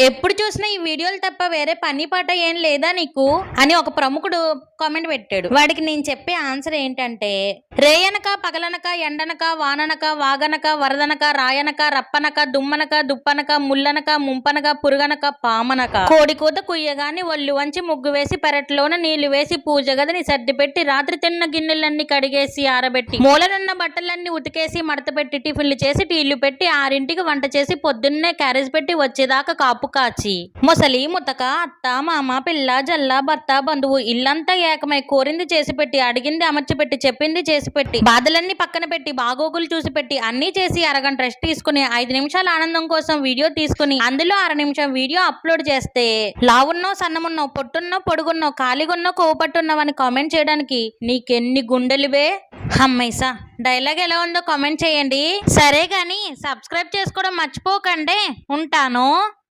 ఎప్పుడు చూసినా ఈ వీడియోలు తప్ప వేరే పని పాట ఏం లేదా నీకు అని ఒక ప్రముఖుడు కామెంట్ పెట్టాడు. వాడికి నేను చెప్పే ఆన్సర్ ఏంటంటే, రేయనక పగలనక ఎండనక వాననక వాగనక వరదనక రాయనక రప్పనక దుమ్మనక దుప్పనక ముల్లనక ముంపనక పురుగనక పామనక కోడి కూత కుయ్యగాని ఒళ్ళు వంచి ముగ్గు వేసి పెరట్లోన నీళ్లు వేసి పూజ గదిని సర్ది పెట్టి రాత్రి తిన్న గిన్నెలన్నీ కడిగేసి ఆరబెట్టి మూలనున్న బట్టలన్నీ ఉతికేసి మడత పెట్టి టిఫిన్లు చేసి టీళ్లు పెట్టి 6ంటికి వంట చేసి పొద్దున్నే క్యారేజ్ పెట్టి వచ్చేదాకా కాపు కాచి ముసలి ముతక అత్త మామ పిల్ల జల్ల భర్త బంధువు ఇల్లంతా ఏకమై కోరింది చేసి పెట్టి అడిగింది అమర్చి పెట్టి చెప్పింది చేసి పెట్టి బాధలన్నీ పక్కన పెట్టి బాగోగులు చూసి పెట్టి అన్ని చేసి అరగంట రెస్ట్ తీసుకుని 5 నిమిషాల ఆనందం కోసం వీడియో తీసుకుని అందులో 1/2 నిమిషం వీడియో అప్లోడ్ చేస్తే లావున్నో సన్నమున్నో పొట్టున్నో పొడుగున్నో ఖాళీగున్నో కోపట్టున్నావు అని కామెంట్ చేయడానికి నీకెన్ని గుండెలువే. అమ్మైసా డైలాగ్ ఎలా ఉందో కామెంట్ చేయండి. సరే గాని సబ్స్క్రైబ్ చేసుకోవడం మర్చిపోకండి. ఉంటాను.